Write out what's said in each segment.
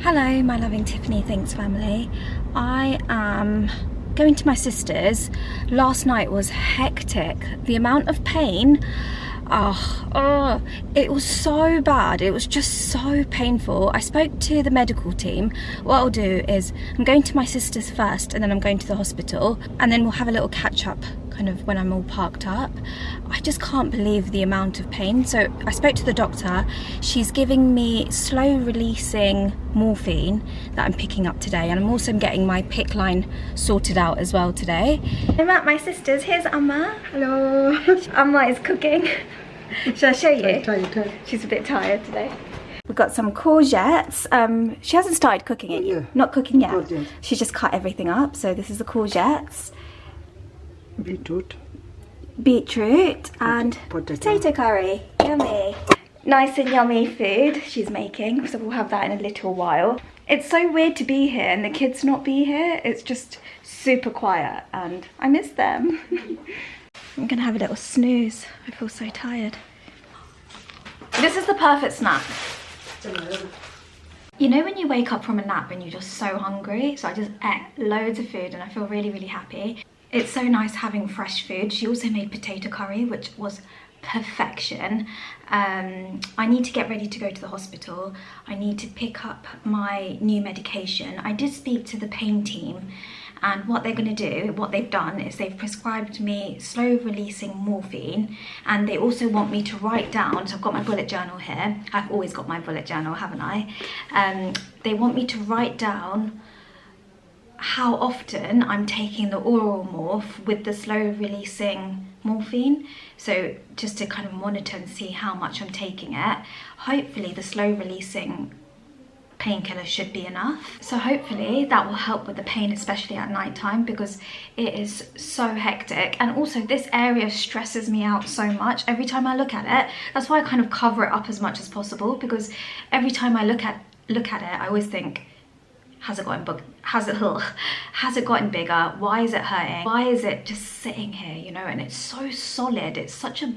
Hello, my loving Tiffany Thinks family. I am going to my sister's. Last night was hectic. The amount of pain, it was so bad. It was just so painful. I spoke to the medical team. What I'll do is I'm going to my sister's first and then I'm going to the hospital and then we'll have a little catch up kind of when I'm all parked up. I just can't believe the amount of pain. So I spoke to the doctor. She's giving me slow releasing morphine that I'm picking up today, and I'm also getting my PICC line sorted out as well today. I'm at my sister's. Here's Amma. Hello. Amma is cooking. Shall I show you? Tired. She's a bit tired today. We've got some courgettes. She hasn't started cooking it yet. Yeah. Not cooking yet. Not yet. She's just cut everything up. So this is the courgettes, beetroot and potato curry. Yummy. Nice and yummy food she's making, so we'll have that in a little while. It's so weird to be here and the kids not be here. It's just super quiet and I miss them. I'm gonna have a little snooze. I feel so tired. This is the perfect snack. You know when you wake up from a nap and you're just so hungry? So I just ate loads of food and I feel really, really happy. It's so nice having fresh food. She also made potato curry, which was perfection. I need to get ready to go to the hospital. I need to pick up my new medication. I did speak to the pain team, and what they're going to do, what they've done is they've prescribed me slow releasing morphine, and they also want me to write down, so I've got my bullet journal here. I've always got my bullet journal, haven't I? They want me to write down how often I'm taking the oral morph with the slow releasing morphine, so just to kind of monitor and see how much I'm taking it. Hopefully the slow releasing painkiller should be enough, so hopefully that will help with the pain, especially at night time, because it is so hectic. And also this area stresses me out so much every time I look at it. That's why I kind of cover it up as much as possible, because every time I look at it I always think, has it gotten bigger? Why is it hurting? Why is it just sitting here, you know? And it's so solid. It's such a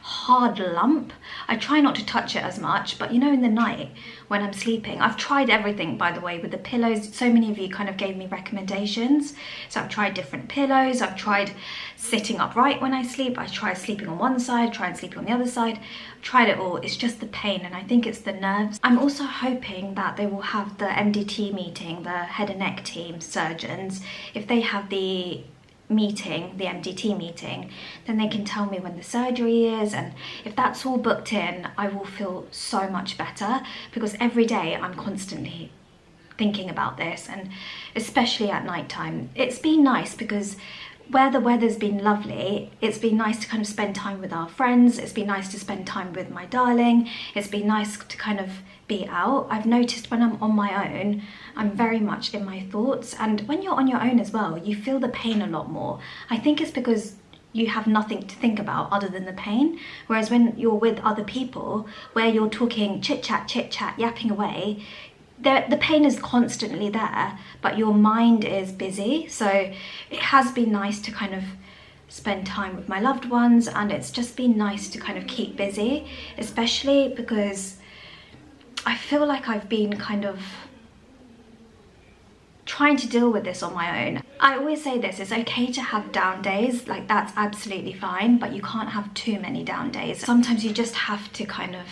hard lump. I try not to touch it as much, but you know, in the night when I'm sleeping, I've tried everything, by the way, with the pillows. So many of you kind of gave me recommendations. So I've tried different pillows. I've tried sitting upright when I sleep. I tried sleeping on one side, tried sleeping on the other side. Tried it all. It's just the pain, and I think it's the nerves. I'm also hoping that they will have the MDT meeting, the head and neck team surgeons. If they have the meeting, the MDT meeting, then they can tell me when the surgery is, and if that's all booked in, I will feel so much better, because every day I'm constantly thinking about this, and especially at night time. It's been nice because where the weather's been lovely, it's been nice to kind of spend time with our friends. It's been nice to spend time with my darling. It's been nice to kind of be out. I've noticed when I'm on my own, I'm very much in my thoughts. And when you're on your own as well, you feel the pain a lot more. I think it's because you have nothing to think about other than the pain. Whereas when you're with other people, where you're talking chit chat, yapping away, the pain is constantly there, but your mind is busy. So it has been nice to kind of spend time with my loved ones, and it's just been nice to kind of keep busy, especially because I feel like I've been kind of trying to deal with this on my own. I always say this, it's okay to have down days, like that's absolutely fine, but you can't have too many down days. Sometimes you just have to kind of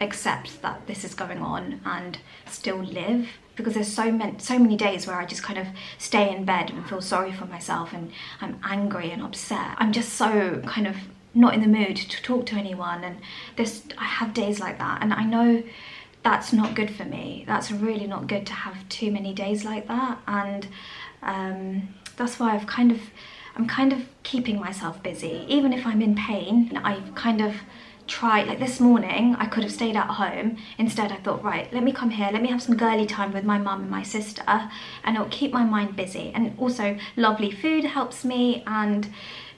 accept that this is going on and still live, because there's so many days where I just kind of stay in bed and feel sorry for myself, and I'm angry and upset. I'm just so kind of not in the mood to talk to anyone, and I have days like that, and I know that's not good for me. That's really not good to have too many days like that, and that's why I'm kind of keeping myself busy, even if I'm in pain. I've kind of tried, like this morning I could have stayed at home. Instead I thought, right, let me come here, let me have some girly time with my mum and my sister, and it'll keep my mind busy. And also lovely food helps me, and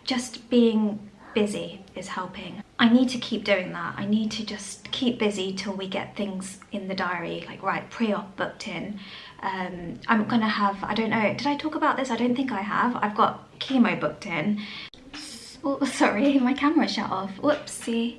just being busy is helping. I need to keep doing that. I need to just keep busy till we get things in the diary, like right, pre-op booked in. I'm gonna have, I don't know, did I talk about this? I don't think I have. I've got chemo booked in. Oh, sorry, my camera shut off. Whoopsie.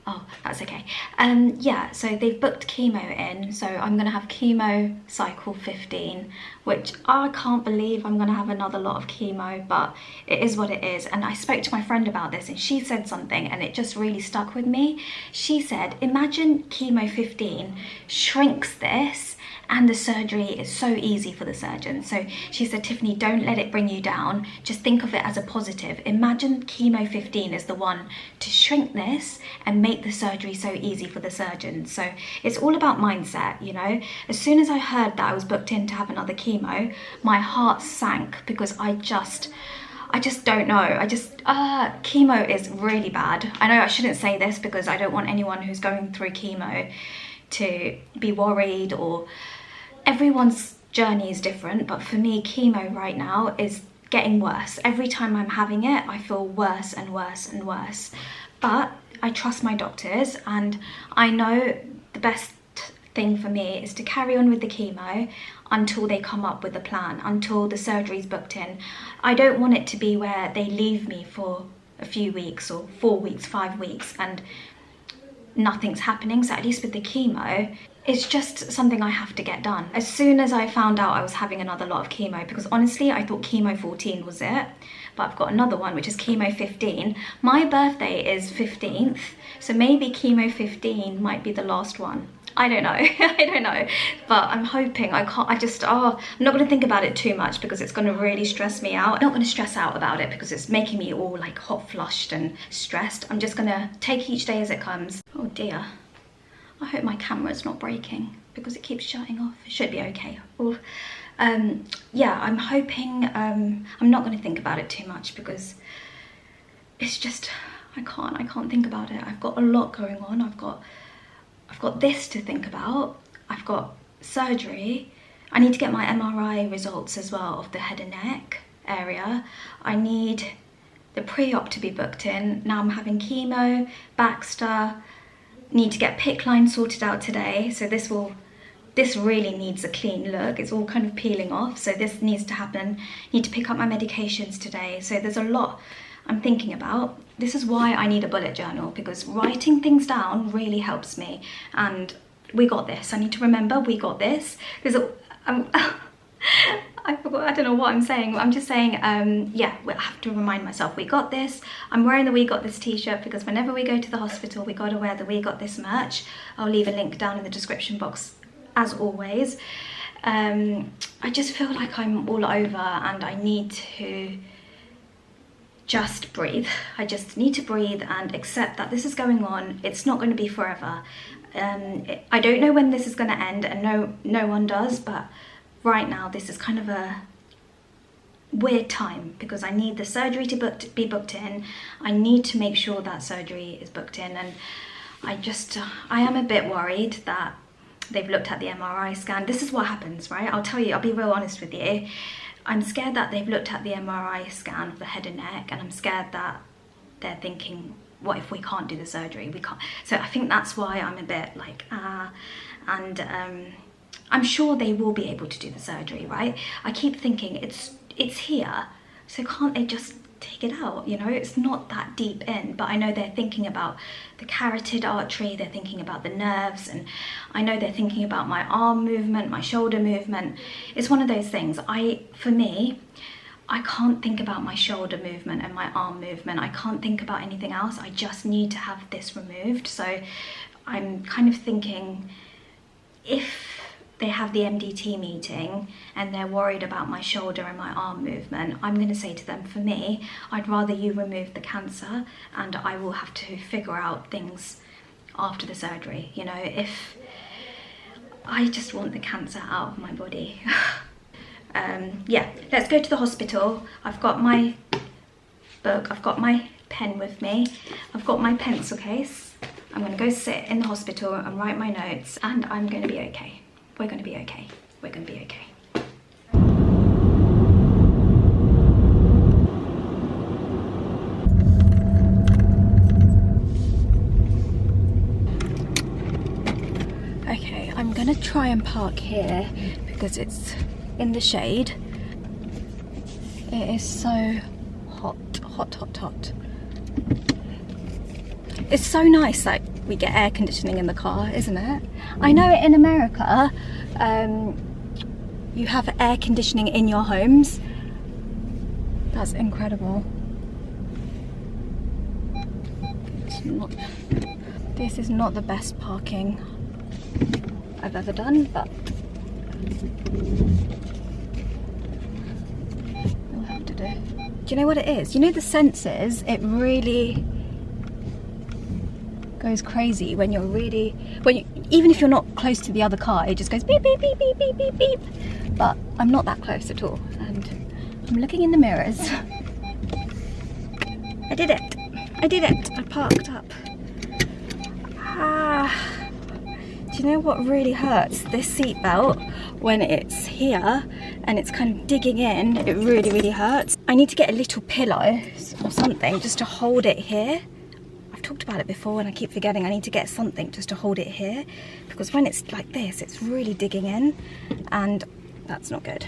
Oh, that's okay. Yeah, so they've booked chemo in, so I'm gonna have chemo cycle 15, which I can't believe I'm gonna have another lot of chemo, but it is what it is. And I spoke to my friend about this and she said something and it just really stuck with me. She said, imagine chemo 15 shrinks this and the surgery is so easy for the surgeon. So she said, Tiffany, don't let it bring you down. Just think of it as a positive. Imagine chemo 15 is the one to shrink this and make the surgery so easy for the surgeon. So it's all about mindset, you know. As soon as I heard that I was booked in to have another chemo, my heart sank because I just don't know. Chemo is really bad. I know I shouldn't say this because I don't want anyone who's going through chemo to be worried, or everyone's journey is different, but for me, chemo right now is getting worse. Every time I'm having it, I feel worse and worse and worse. But I trust my doctors and I know the best thing for me is to carry on with the chemo until they come up with a plan, until the surgery's booked in. I don't want it to be where they leave me for a few weeks or 4 weeks, 5 weeks and nothing's happening. So at least with the chemo, it's just something I have to get done. As soon as I found out I was having another lot of chemo, because honestly I thought chemo 14 was it, but I've got another one which is chemo 15. My birthday is 15th, so maybe chemo 15 might be the last one. I don't know. I don't know, but I'm hoping. I'm not going to think about it too much because it's going to really stress me out. I'm not going to stress out about it because it's making me all like hot flushed and stressed. I'm just going to take each day as it comes. Oh dear. I hope my camera's not breaking because it keeps shutting off. It should be okay. Well, yeah, I'm hoping. I'm not going to think about it too much because it's just, I can't think about it. I've got a lot going on. I've got this to think about. I've got surgery. I need to get my MRI results as well of the head and neck area. I need the pre-op to be booked in. Now I'm having chemo, Baxter. Need to get PICC line sorted out today. So this really needs a clean look. It's all kind of peeling off. So this needs to happen. Need to pick up my medications today. So there's a lot I'm thinking about. This is why I need a bullet journal, because writing things down really helps me. And we got this. I need to remember we got this. I forgot, I don't know what I'm saying. I'm just saying, yeah, I have to remind myself we got this. I'm wearing the We Got This t-shirt because whenever we go to the hospital, we got to wear the We Got This merch. I'll leave a link down in the description box as always. I just feel like I'm all over and I need to just breathe. I just need to breathe and accept that this is going on. It's not going to be forever. I don't know when this is going to end, and no one does, but right now this is kind of a weird time because I need the surgery to be booked in. I need to make sure that surgery is booked in, and I am a bit worried that they've looked at the MRI scan. This is what happens, right? I'll tell you, I'll be real honest with you. I'm scared that they've looked at the MRI scan of the head and neck, and I'm scared that they're thinking, what if we can't do the surgery? We can't. So I think that's why I'm a bit like, and I'm sure they will be able to do the surgery, right? I keep thinking it's here, so can't they just take it out? You know, it's not that deep in, but I know they're thinking about the carotid artery, they're thinking about the nerves, and I know they're thinking about my arm movement, my shoulder movement. It's one of those things. For me, I can't think about my shoulder movement and my arm movement. I can't think about anything else. I just need to have this removed. So I'm kind of thinking, if they have the MDT meeting and they're worried about my shoulder and my arm movement, I'm going to say to them, for me, I'd rather you remove the cancer and I will have to figure out things after the surgery. You know, if I just want the cancer out of my body. Yeah, let's go to the hospital. I've got my book, I've got my pen with me, I've got my pencil case. I'm going to go sit in the hospital and write my notes, and I'm going to be okay. We're going to be okay. We're going to be okay. Okay, I'm going to try and park here because it's in the shade. It is so hot, hot, hot, hot. It's so nice, like, we get air conditioning in the car, isn't it? I know in America, you have air conditioning in your homes. That's incredible. This is not the best parking I've ever done, but we'll have to do. Do you know what it is? You know the sensors, it really goes crazy when you're even if you're not close to the other car, it just goes beep, beep, beep, beep, beep, beep, beep. But I'm not that close at all, and I'm looking in the mirrors. I did it. I did it. I parked up. Do you know what really hurts? This seat belt, when it's here and it's kind of digging in, it really, really hurts. I need to get a little pillow or something just to hold it here. I've talked about it before and I keep forgetting I need to get something just to hold it here, because when it's like this, it's really digging in and that's not good.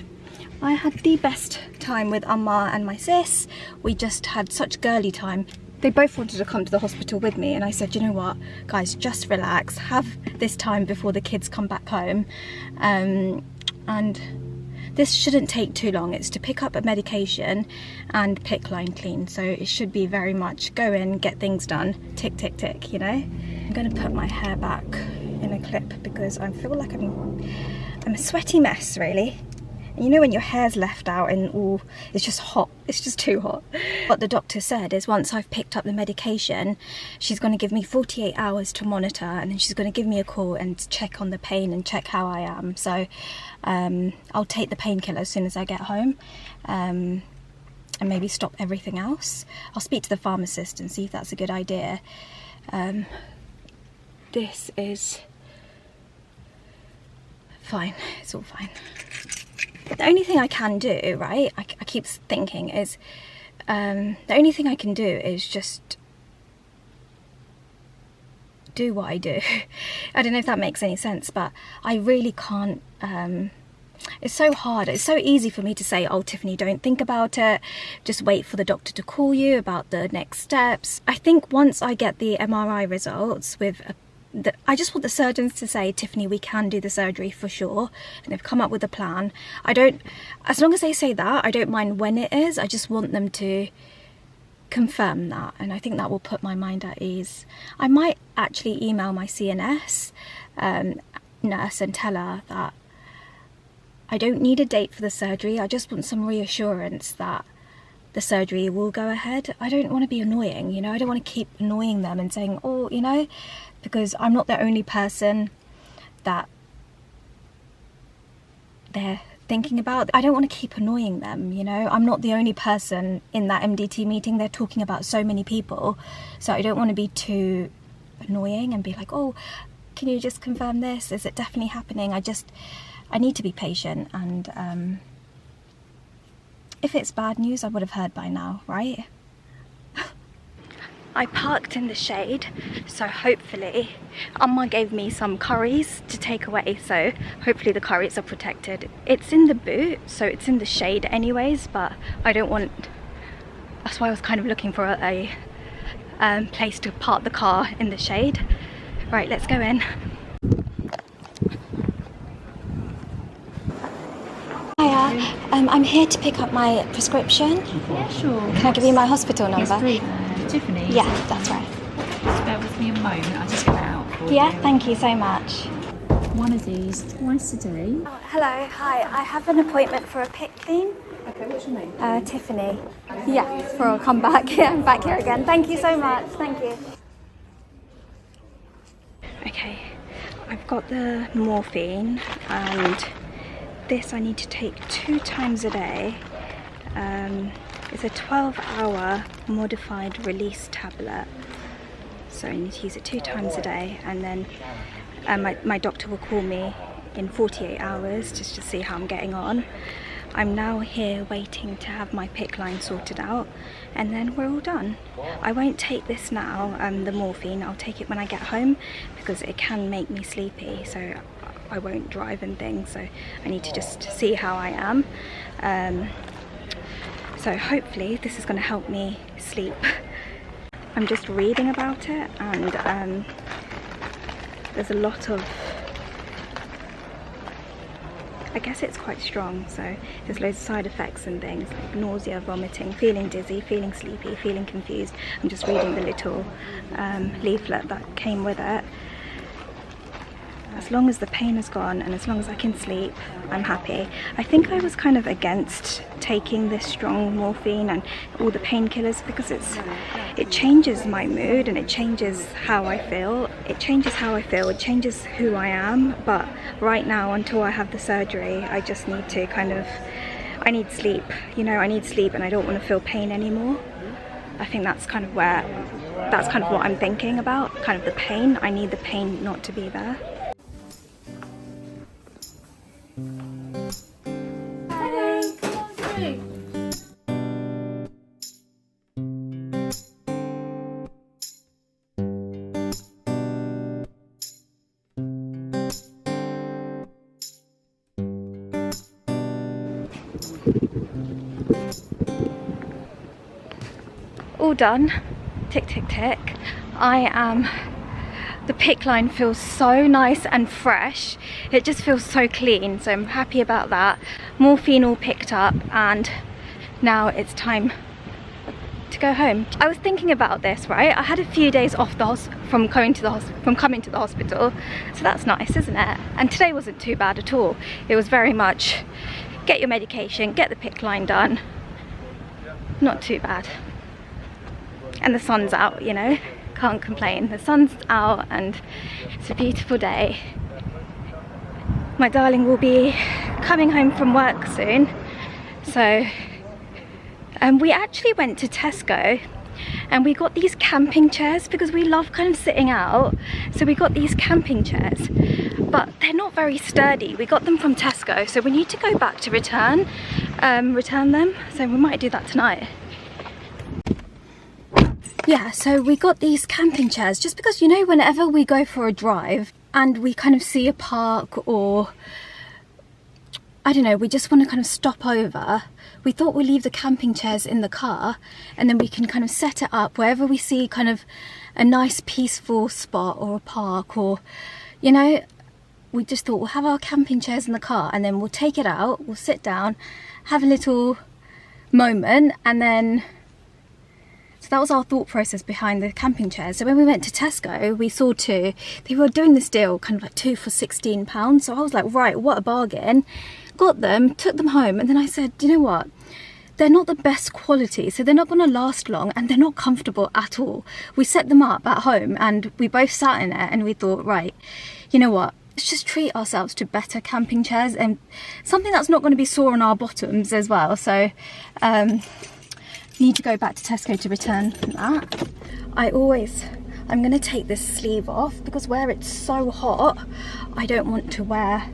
I had the best time with Amma and my sis. We just had such girly time. They both wanted to come to the hospital with me and I said, you know what, guys, just relax, have this time before the kids come back home. And this shouldn't take too long. It's to pick up a medication and PICC line clean. So it should be very much go in, get things done, tick, tick, tick, you know? I'm gonna put my hair back in a clip because I feel like I'm a sweaty mess, really. And you know when your hair's left out and all, it's just hot, it's just too hot. What the doctor said is once I've picked up the medication, she's going to give me 48 hours to monitor, and then she's going to give me a call and check on the pain and check how I am. So I'll take the painkiller as soon as I get home, and maybe stop everything else. I'll speak to the pharmacist and see if that's a good idea. This is fine, it's all fine. The only thing I can do, right, I keep thinking is, the only thing I can do is just do what I do. I don't know if that makes any sense, but I really can't, it's so hard. It's so easy for me to say, oh, Tiffany, don't think about it. Just wait for the doctor to call you about the next steps. I think once I get the MRI results with I just want the surgeons to say, Tiffany, we can do the surgery for sure, and they've come up with a plan. As long as they say that, I don't mind when it is. I just want them to confirm that, and I think that will put my mind at ease. I might actually email my CNS nurse and tell her that I don't need a date for the surgery. I just want some reassurance that the surgery will go ahead. I don't want to be annoying, you know, I don't want to keep annoying them and saying, oh, you know, because I'm not the only person that they're thinking about. I don't want to keep annoying them, you know. I'm not the only person in that MDT meeting. They're talking about so many people, so I don't want to be too annoying and be like, oh, can you just confirm this? Is it definitely happening? I need to be patient, and if it's bad news, I would have heard by now, right? I parked in the shade, so hopefully Amma gave me some curries to take away, so hopefully the curries are protected. It's in the boot, so it's in the shade anyways, but I don't want, that's why I was kind of looking for a place to park the car in the shade. Right, let's go in. Hiya, I'm here to pick up my prescription. Yeah, sure. Can I give you my hospital number? Yes, please. Tiffany? Yeah, that's right. Just bear with me a moment, I'll just get it out for you. Yeah, thank you so much. One of these twice a day. Oh, hello, hi. I have an appointment for a PICC clean. Okay, what's your name? Tiffany. Yeah, for a comeback. Yeah, I'm back here again. Thank you so much. Thank you. Okay, I've got the morphine, and this I need to take 2 times a day. It's a 12-hour modified release tablet, so I need to use it 2 times a day, and then my doctor will call me in 48 hours just to see how I'm getting on. I'm now here waiting to have my PICC line sorted out, and then we're all done. I won't take this now, the morphine. I'll take it when I get home because it can make me sleepy, so I won't drive and things, so I need to just see how I am. So hopefully this is going to help me sleep. I'm just reading about it, and there's a lot of, I guess it's quite strong, so there's loads of side effects and things like nausea, vomiting, feeling dizzy, feeling sleepy, feeling confused. I'm just reading the little leaflet that came with it. As long as the pain is gone and as long as I can sleep, I'm happy. I think I was kind of against taking this strong morphine and all the painkillers because it changes my mood and it changes how I feel. It changes how I feel, it changes who I am. But right now, until I have the surgery, I just need to I need sleep. You know, I need sleep and I don't want to feel pain anymore. I think that's kind of what I'm thinking about, kind of the pain. I need the pain not to be there. All done. Tick, tick, tick. The PICC line feels so nice and fresh. It just feels so clean, so I'm happy about that. Morphine all picked up and now it's time to go home. I was thinking about this, right? I had a few days off from coming to the hospital, so that's nice, isn't it? And today wasn't too bad at all. It was very much get your medication, get the PICC line done. Not too bad. And the sun's out, you know, can't complain. The sun's out and it's a beautiful day. My darling will be coming home from work soon, so we actually went to Tesco and we got these camping chairs because we love kind of sitting out. So we got these camping chairs, but they're not very sturdy. We got them from Tesco, so we need to go back to return them. So we might do that tonight. Yeah, so we got these camping chairs just because, you know, whenever we go for a drive and we kind of see a park or, I don't know, we just want to kind of stop over, we thought we'd leave the camping chairs in the car and then we can kind of set it up wherever we see kind of a nice peaceful spot or a park or, you know, we just thought we'll have our camping chairs in the car and then we'll take it out, we'll sit down, have a little moment and then... So that was our thought process behind the camping chairs. So when we went to Tesco, we saw two. They were doing this deal, kind of like 2 for £16. So I was like, right, what a bargain. Got them, took them home, and then I said, you know what? They're not the best quality, so they're not going to last long, and they're not comfortable at all. We set them up at home, and we both sat in it, and we thought, right, you know what? Let's just treat ourselves to better camping chairs, and something that's not going to be sore on our bottoms as well. So, need to go back to Tesco to return that. I'm going to take this sleeve off because where it's so hot, I don't want to wear,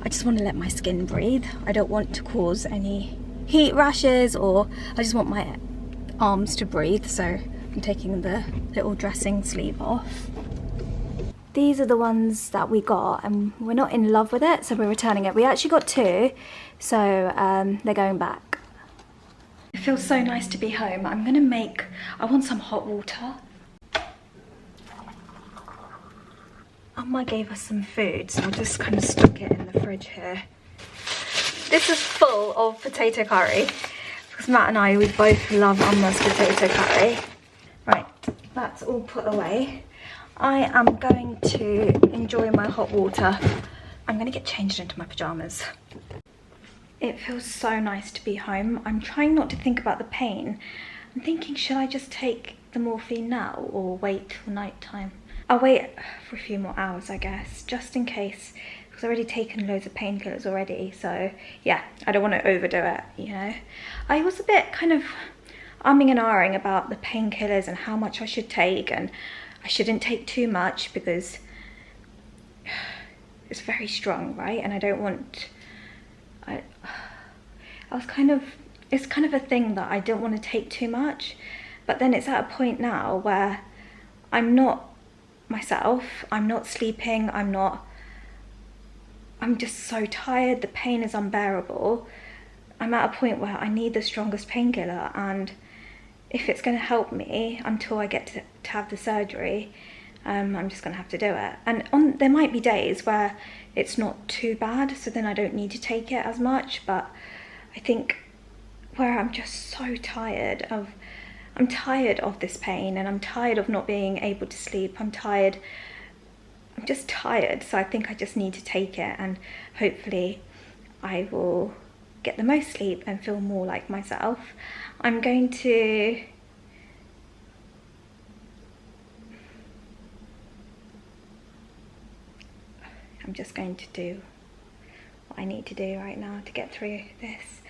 I just want to let my skin breathe. I don't want to cause any heat rashes, or I just want my arms to breathe, so I'm taking the little dressing sleeve off. These are the ones that we got and we're not in love with it, so we're returning it. We actually got two, so they're going back. It feels so nice to be home. I want some hot water. Amma gave us some food, so we'll just kind of stuck it in the fridge here. This is full of potato curry, because Matt and I, we both love Amma's potato curry. Right, that's all put away. I am going to enjoy my hot water. I'm going to get changed into my pyjamas. It feels so nice to be home. I'm trying not to think about the pain. I'm thinking, should I just take the morphine now or wait till night time? I'll wait for a few more hours, I guess, just in case, because I've already taken loads of painkillers already. So yeah, I don't want to overdo it, you know. I was a bit kind of umming and ahhing about the painkillers and how much I should take, and I shouldn't take too much because it's very strong, right? And I don't want... it's kind of a thing that I don't want to take too much, but then it's at a point now where I'm not myself, I'm not sleeping, I'm just so tired, the pain is unbearable. I'm at a point where I need the strongest painkiller, and if it's going to help me until I get to have the surgery, I'm just gonna have to do it. And there might be days where it's not too bad, so then I don't need to take it as much, but I think where I'm just so tired of, I'm tired of this pain, and I'm tired of not being able to sleep. I'm just tired, so I think I just need to take it, and hopefully I will get the most sleep and feel more like myself. I'm just going to do what I need to do right now to get through this.